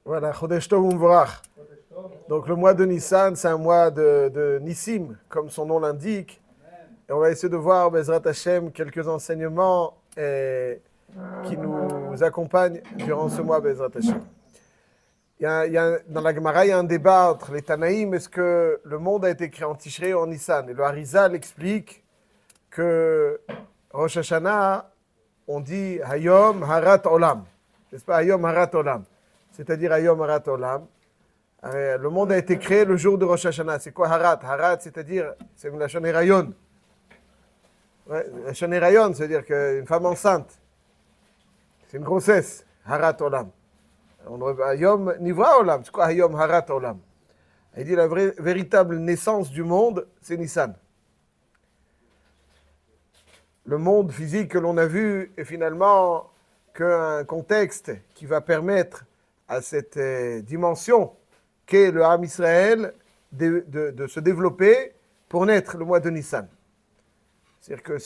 Voilà, Chodesh Tov U'Mvorach. Donc le mois de Nissan, c'est un mois de Nissim, comme son nom l'indique. Et on va essayer de voir, Bezrat Hashem, quelques enseignements qui nous accompagnent durant ce mois, Bezrat Hashem. Dans la Gemara, il y a un débat entre les Tanaïm. Est-ce que le monde a été créé en Tishrei ou en Nissan? Et le Harizal explique que Rosh Hashanah, on dit Hayom Harat Olam. N'est-ce pas? Hayom Harat Olam. C'est-à-dire Hayom Harat Olam. Le monde a été créé le jour de Rosh Hashanah. C'est quoi Harat? Harat, c'est-à-dire, c'est la Shon Herayon. Ouais, la Shon Herayon, c'est-à-dire qu'une femme enceinte, c'est une grossesse. Harat Olam. Hayom Nivra Olam. C'est quoi Hayom Harat Olam? Il dit la véritable naissance du monde, c'est Nissan. Le monde physique que l'on a vu est finalement qu'un contexte qui va permettre à cette dimension qu'est le Ham Israël de se développer pour naître le mois de Nissan. C'est-à-dire que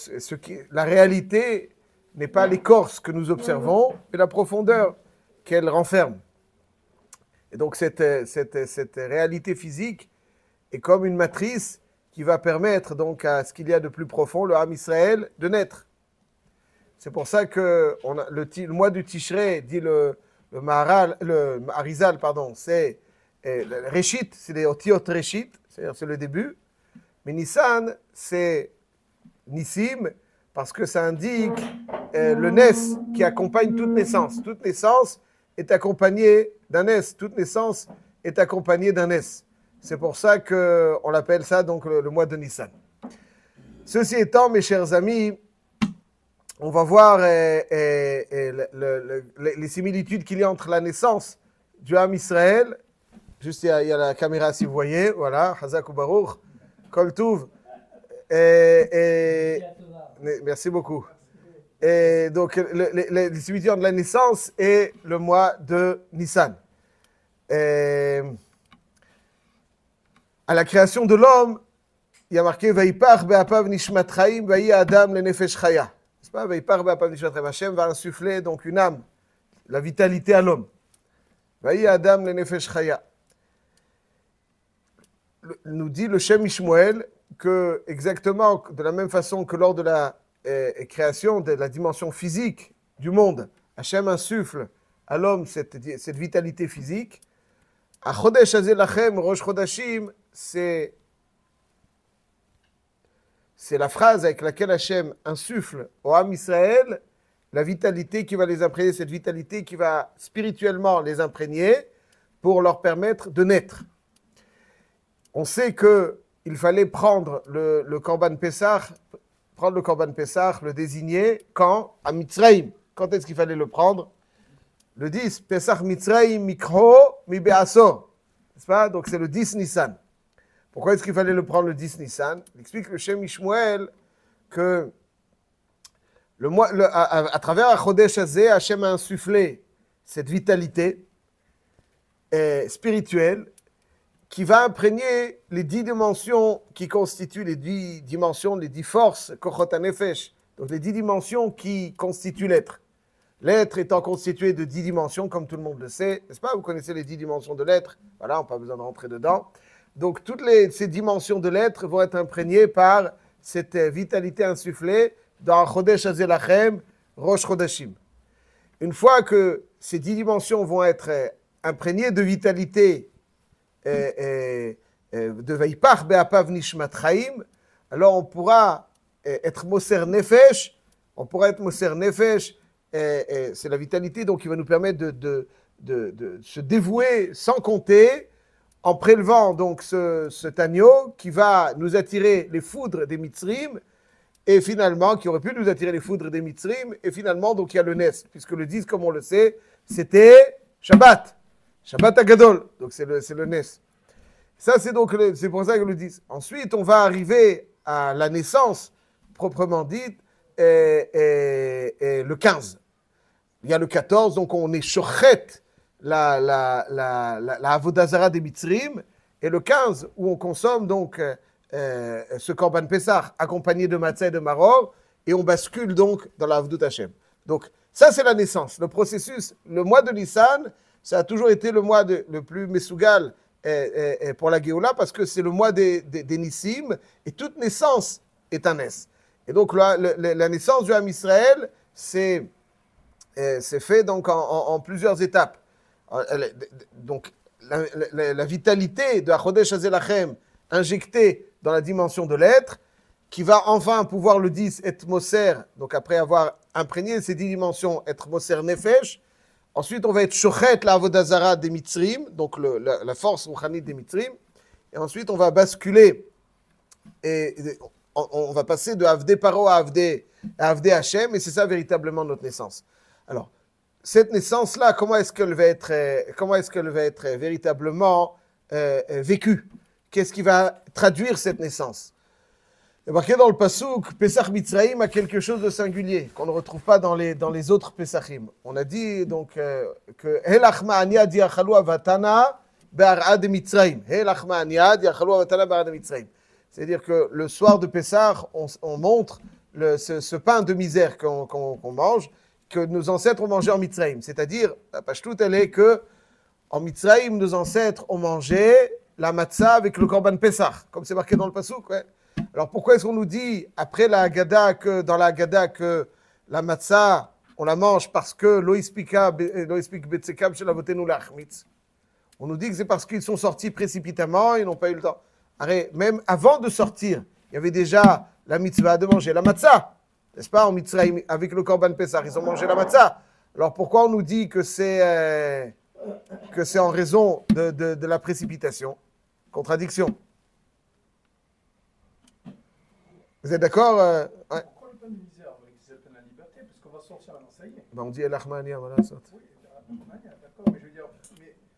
la réalité n'est pas l'écorce que nous observons, mais la profondeur qu'elle renferme. Et donc cette réalité physique est comme une matrice qui va permettre donc à ce qu'il y a de plus profond, le Ham Israël, de naître. C'est pour ça que le mois du Tishrei, dit le Harizal, c'est le Réchit, c'est les Otiot Réchit, c'est-à-dire c'est le début. Mais Nissan, c'est Nissim, parce que ça indique le Nes qui accompagne toute naissance. Toute naissance est accompagnée d'un Nes. Toute naissance est accompagnée d'un Nes. C'est pour ça qu'on l'appelle ça donc le mois de Nissan. Ceci étant, mes chers amis, on va voir les similitudes qu'il y a entre la naissance du Ham Israël. Juste, il y a la caméra si vous voyez. Voilà, Hazak ou Baruch, Kol Tuv. Merci beaucoup. Et donc, les similitudes entre la naissance et le mois de Nissan. À la création de l'homme, il y a marqué Vaipar be'apav nishmat chaim vayi adam lenefesh chaya. N'est-ce pas? Vaipar be'apav nishmat chaim. Hashem va insuffler donc une âme, la vitalité à l'homme. Vayi adam lenefesh chaya. Nous dit le Shem Ishmoel que exactement de la même façon que lors de la création de la dimension physique du monde, Hashem insuffle à l'homme cette vitalité physique. A Chodesh Hazeh Lachem, Rosh Chodashim, c'est la phrase avec laquelle Hashem insuffle au Ham Israël la vitalité qui va les imprégner, cette vitalité qui va spirituellement les imprégner pour leur permettre de naître. On sait qu'il fallait prendre le Korban Pessah, le désigner quand? À Mitzrayim. Quand est-ce qu'il fallait le prendre? Le 10, Pesach Mitzrayim Mikro Mi Be'asor. N'est-ce pas? Donc c'est le 10 Nissan. Pourquoi est-ce qu'il fallait le prendre le 10 Nissan? Il explique le Shem Ishmoel que à travers la Chodesh Hazeh, Hashem a insufflé cette vitalité spirituelle qui va imprégner les 10 dimensions qui constituent les 10 dimensions, les 10 forces, Kochot HaNefesh, donc les 10 dimensions qui constituent l'être. L'être étant constitué de 10 dimensions, comme tout le monde le sait, n'est-ce pas? Vous connaissez les 10 dimensions de l'être, voilà, on n'a pas besoin de rentrer dedans. Donc toutes ces dimensions de l'être vont être imprégnées par cette vitalité insufflée dans Chodesh Hazeh Lachem, Rosh Chodashim. Une fois que ces 10 dimensions vont être imprégnées de vitalité de Vaipach be'apav nishmat chaim, alors on pourra être Moser Nefesh, c'est la vitalité donc qui va nous permettre de se dévouer sans compter en prélevant donc cet agneau qui va nous attirer les foudres des Mitzrim et finalement, qui aurait pu nous attirer les foudres des Mitzrim, et finalement donc il y a le Nes, puisque le 10 comme on le sait, c'était Shabbat Agadol, donc c'est le Nes. Ça, c'est pour ça que le 10. Ensuite, on va arriver à la naissance, proprement dite, le 15. Il y a le 14, donc on est shochet la Avodah Zarah des Mitzrim, et le 15, où on consomme donc ce Korban Pessah, accompagné de Matzah et de Maror, et on bascule donc dans la Avdut Hashem. Donc, ça, c'est la naissance. Le processus, le mois de Nissan, ça a toujours été le mois le plus Mesougal pour la Géoula, parce que c'est le mois des Nissim, et toute naissance est un Nes. Et donc la naissance du Ham Israël, c'est fait donc en plusieurs étapes. Donc la vitalité de Achodesh Hazelachem injectée dans la dimension de l'être, qui va enfin pouvoir le 10 être Moser, donc après avoir imprégné ces 10 dimensions, être Moser Nefesh. Ensuite, on va être Shochet la Avodazara des Mitzrim, donc la force rouchanite des Mitzrim. Et ensuite, on va basculer et on va passer de Avdé Paro à Avdé Hashem, et c'est ça véritablement notre naissance. Alors, cette naissance-là, comment est-ce qu'elle va être véritablement vécue? Qu'est-ce qui va traduire cette naissance? Il est marqué dans le Passouk, Pesach Mitzrayim a quelque chose de singulier, qu'on ne retrouve pas dans les autres Pesachim. On a dit donc que Helachma Anya diachalou avatana be'arad Mitzrayim. Helachma Anya diachalou avatana be'arad Mitzrayim. C'est-à-dire que le soir de Pesach, on montre ce pain de misère qu'on mange, que nos ancêtres ont mangé en Mitzrayim. C'est-à-dire, la pashtout, elle est que en Mitzrayim, nos ancêtres ont mangé la matzah avec le korban Pesach, comme c'est marqué dans le Passouk. Ouais. Alors pourquoi est-ce qu'on nous dit, après la Haggadah, dans la Haggadah, que la matzah, on la mange parce que lo'ispik betsekam shel avotenu lachmitz? On nous dit que c'est parce qu'ils sont sortis précipitamment, ils n'ont pas eu le temps. Même avant de sortir, il y avait déjà la mitzvah de manger la matzah, n'est-ce pas, en Mitzrayim, avec le korban Pesach, ils ont mangé la matzah. Alors pourquoi on nous dit que c'est en raison de la précipitation? Contradiction. Vous êtes d'accord? Ouais. Pourquoi le pain de misère avec la liberté? Parce qu'on va sortir maintenant, ça y est. Ben on dit El-Achmania, voilà. Oui, El-Achmania, d'accord, mais je veux dire,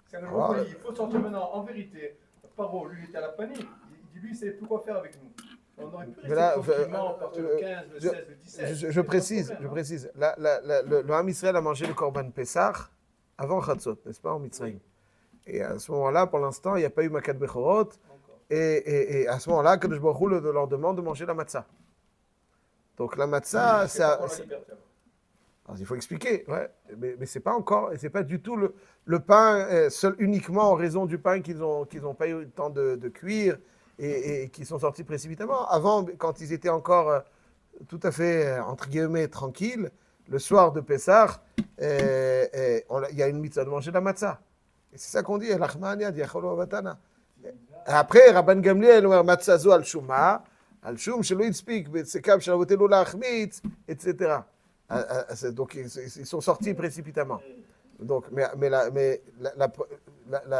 c'est un jour il faut sortir maintenant. En vérité, Paro, lui, il était à la panique. Il dit, lui, il ne savait plus quoi faire avec nous. On aurait pu rester tranquillement à partir du 15, le 16, le 17. Je précise. Le Ham Israël a mangé le Korban Pesach avant Chatzot, n'est-ce pas, en Mitzrayim. Et à ce moment-là, pour l'instant, il n'y a pas eu Makat Bechorot. Et à ce moment-là, Kadosh Baruch Hu leur demande de manger la matzah. Donc la matzah, alors, il faut expliquer, ouais, mais c'est pas encore, et c'est pas du tout le pain uniquement en raison du pain qu'ils ont pas eu le temps de cuire et qui sont sortis précipitamment. Avant, quand ils étaient encore tout à fait entre guillemets tranquilles, le soir de Pessah, il y a une mitzvah de manger la matzah. Et c'est ça qu'on dit, l'achmania diacholo avatana. Après, Rabban Gamliel, Matzazo al-Shuma, al-Shum, shelo yitzpik, betsekam shel avotenu lachmitz, etc. Donc, ils sont sortis précipitamment. Donc, mais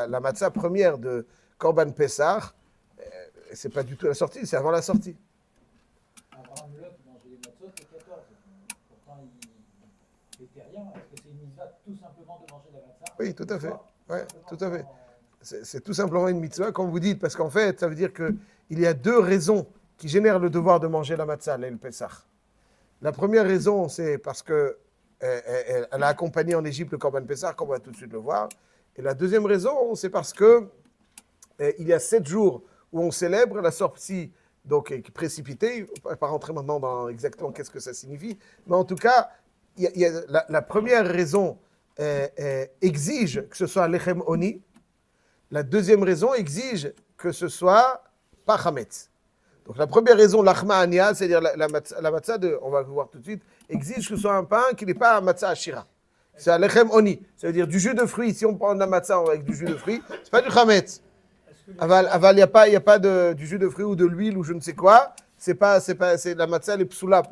la matzah première de Korban Pessah, c'est pas du tout la sortie, c'est avant la sortie. Abraham Lot mangeait les matzot le 14. Pourtant, il n'était rien. Est-ce que c'est une mitzvah tout simplement de manger la matzah? Oui, tout à fait. Ouais, tout à fait. C'est tout simplement une mitzvah, comme vous dites, parce qu'en fait, ça veut dire qu'il y a deux raisons qui génèrent le devoir de manger la matzah, le Pessah. La première raison, c'est parce qu'elle a accompagné en Égypte le Korban Pessah, comme on va tout de suite le voir. Et la deuxième raison, c'est parce que il y a 7 jours où on célèbre la sortie, donc précipitée. Je ne vais pas rentrer maintenant dans exactement qu'est-ce que ça signifie, mais en tout cas, la première raison exige que ce soit Lechem Oni. La deuxième raison exige que ce soit pas Chametz. Donc la première raison, l'achma ania, c'est-à-dire la matzah, on va le voir tout de suite, exige que ce soit un pain qui n'est pas un matzah ashira. C'est un lechem oni, ça veut dire du jus de fruits. Si on prend de la matzah avec du jus de fruits, c'est pas du chametz. Aval, il n'y a pas du jus de fruits ou de l'huile ou je ne sais quoi. C'est la matzah, elle est psoula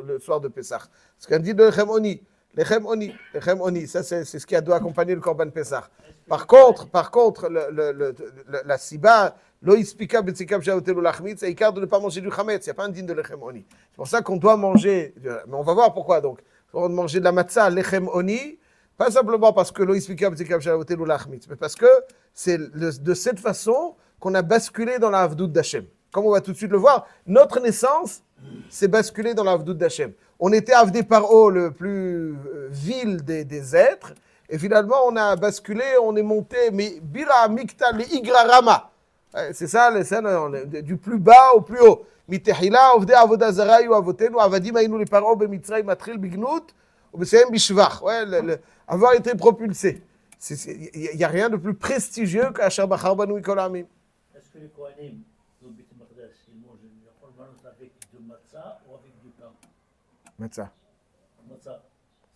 le soir de Pessah. Ce qu'on dit de lechem oni. Lechem oni, ça c'est ce qui doit accompagner le Korban Pessah. Par contre, la siba, lo ispika betsikam shaotelu lachmitz, c'est écart de ne pas manger du chametz. Il n'y a pas un digne de lechem oni. C'est pour ça qu'on doit manger. Mais on va voir pourquoi donc. On doit manger de la matzah lechem oni, pas simplement parce que lo ispika betsikam shaotelu lachmitz, mais parce que c'est de cette façon qu'on a basculé dans la avdout d'Hachem. Comme on va tout de suite le voir, notre naissance, c'est basculé dans la avdout d'Hachem. On était Avdé Paro, le plus vil des êtres, et finalement on a basculé, on est monté, mais Bira Mikta le Igra Rama. C'est ça, du plus bas au plus haut. Mitehila, Ovde Avodazara, Yu Avotenu, Avadim Ainu le Paro, Bemitzray, Matril, Bignout, ou Besem Bishvach. Avoir été propulsé. Il n'y a rien de plus prestigieux qu'Asher Bachar Banu Mikol Ha'amim. Est-ce que les Kohanim, dans le Beit Maqdesh, ils mangent le korbanot avec du matzah ou avec du pain? Matzah. Matzah.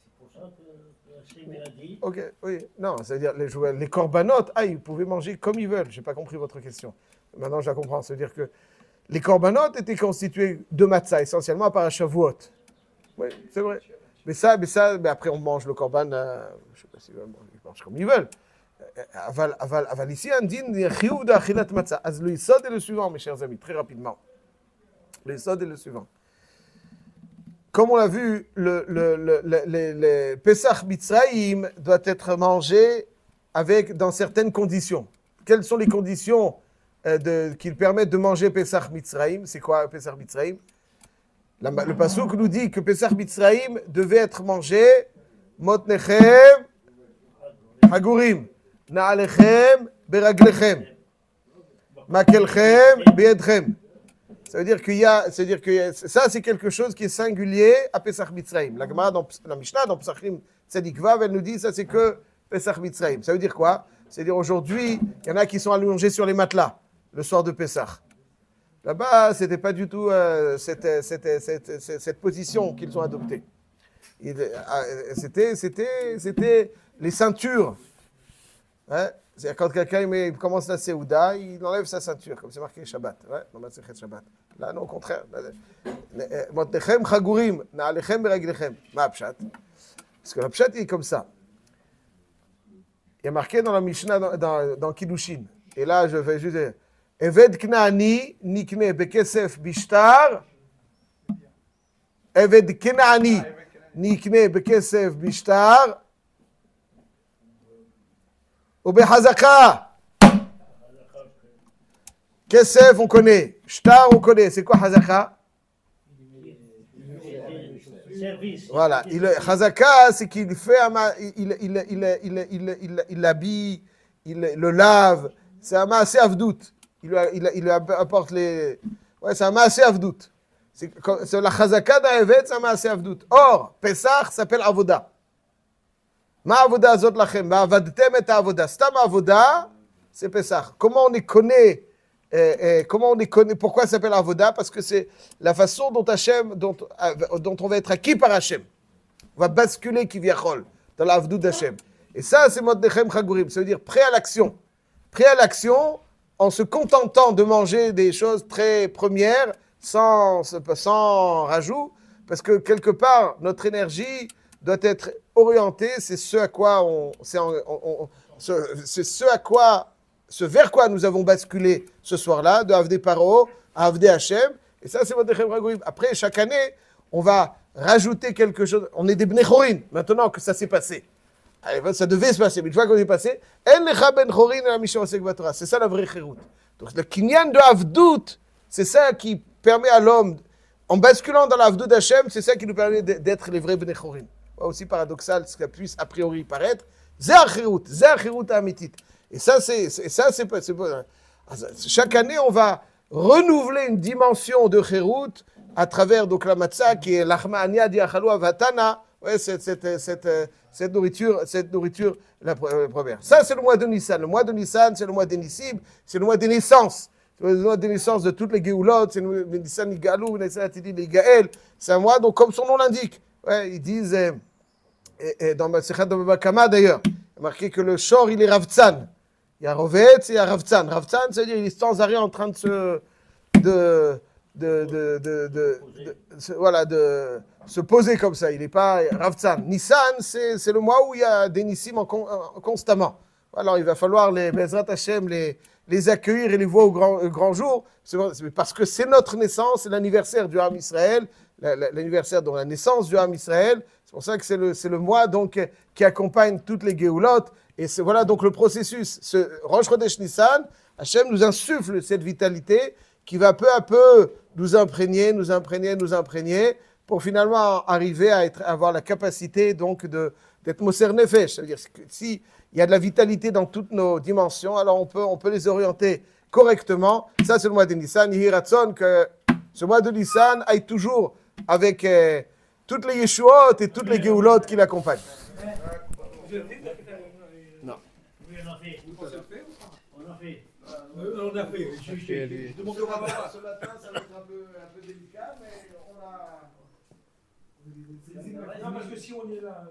C'est pour ça que Hachem a dit. Ok, oui. Non, c'est-à-dire les corbanotes, ils pouvaient manger comme ils veulent. Je n'ai pas compris votre question. Maintenant, je la comprends. C'est-à-dire que les corbanotes étaient constitués de matzah, essentiellement à part à Shavuot. Oui, c'est vrai. Mais après, on mange le korban, je ne sais pas s'ils mangent comme ils veulent. Aval ici, on dit chiyuv de achilat matzah. Az le yisod est le suivant, mes chers amis, très rapidement. Le yisod est le suivant. Comme on l'a vu, le Pesach Mitzrayim doit être mangé dans certaines conditions. Quelles sont les conditions qui permettent de manger Pesach Mitzrayim? C'est quoi Pesach Mitzrayim? Le pasuk nous dit que Pesach Mitzrayim devait être mangé Motnechem Hagurim Na'alechem Beraglechem Makelchem Be'edchem. Ça veut dire que ça, c'est quelque chose qui est singulier à Pesach Mitzrayim. La Gemara, dans la Mishnah, dans Pesachim Tzadik Vav, elle nous dit ça, c'est que Pesach Mitzrayim. Ça veut dire quoi? C'est-à-dire aujourd'hui, il y en a qui sont allongés sur les matelas le soir de Pesach. Là-bas, ce n'était pas du tout cette position qu'ils ont adoptée. C'était les ceintures. Hein? C'est quand quelqu'un commence la Seouda, il enlève sa ceinture, comme c'est marqué Shabbat. Ouais, dans ma Sechet Shabbat. Là, non, au contraire. Motnechem chagurim, na'alechem beraglechem. Ma pshat. Parce que la pshat, il est comme ça. Il y a marqué dans la Mishnah, dans Kiddushin. Et là, je vais juste dire, Eved Knaani, nikne bekesef bishtar. Eved Knaani, nikne bekesef bishtar. Obehazaka. Kesef, on connaît. Shtar, on connaît. C'est quoi Hazaka? Voilà. Hazaka, c'est qu'il fait, il l'habille, il le lave. C'est un maaseh avdout. Il lui apporte les. Ouais, c'est un maaseh avdout. C'est la Hazaka d'un Evet, c'est un maaseh avdout. Or, Pesach s'appelle Avoda. Ma avoda azot lachem, ma avadtem et avoda. Stam avoda, c'est Pesach. Comment on connaît, pourquoi ça s'appelle avoda? Parce que c'est la façon dont on va être acquis par Hachem. On va basculer kiviachol dans l'avdou d'Hachem. Et ça, c'est Motnechem Chagurim. Ça veut dire prêt à l'action. Prêt à l'action en se contentant de manger des choses très premières, sans rajout, parce que quelque part, notre énergie doit être orientée, c'est ce vers quoi nous avons basculé ce soir-là, de Avdei Paro à Avdei Hachem, et ça c'est Motnechem Chagurim. Après, chaque année, on va rajouter quelque chose, on est des Bnei Chorin, maintenant que ça s'est passé. Allez, ça devait se passer, mais une fois qu'on est passé, En lecha ben chorin la Mishnah Osek Batorah. C'est ça la vraie chérout. Donc le kinyan de Avdout, c'est ça qui permet à l'homme, en basculant dans l'Avdout d'Hachem, c'est ça qui nous permet d'être les vrais Bnei Chorin. Aussi paradoxal, ce qui puisse a priori paraître, c'est la chérout amitit. Et ça, c'est pas. Chaque année, on va renouveler une dimension de chérout à travers donc la matzah qui est l'achma ania diachalou avatana. Ouais, cette nourriture, la première. Ça, c'est le mois de Nissan. Le mois de Nissan, c'est le mois des Nissim, c'est le mois des naissances. C'est le mois des naissances de toutes les Géoulotes, c'est le Nissan Igalou, Nissan Atidi, Igaël. C'est un mois, donc, comme son nom l'indique. Ouais, ils disent, dans ma Sechat de Babakama d'ailleurs, il y a marqué que le shor, il est Ravtsan. Il y a Rovetz et il y a Ravtsan. Ravtsan, c'est-à-dire qu'il est sans arrêt en train de se poser comme ça. Il n'est pas Ravtsan. Nissan, c'est le mois où il y a des Nissim constamment. Alors il va falloir les Bezrat Hashem, les accueillir et les voir au grand jour. C'est parce que c'est notre naissance, c'est l'anniversaire du Ham Israël, l'anniversaire de la naissance du Ham Israël. C'est pour ça que c'est le mois donc, qui accompagne toutes les Géoulotes. Et voilà donc le processus. Ce Rosh Chodesh Nissan, Hashem nous insuffle cette vitalité qui va peu à peu nous imprégner, pour finalement arriver à avoir la capacité donc d'être Moser Nefesh. C'est-à-dire que s'il y a de la vitalité dans toutes nos dimensions, alors on peut les orienter correctement. Ça, c'est le mois de Nissan. Yehi Ratzon, que ce mois de Nissan aille toujours avec toutes les Yeshuot et toutes les Géoulotes qui l'accompagnent. Non. fait. Vous pensez le faire ou pas? On a fait. On a fait. Je demande au rabbin, ce matin, ça va être un peu délicat, mais on a. Non, parce que si on est là.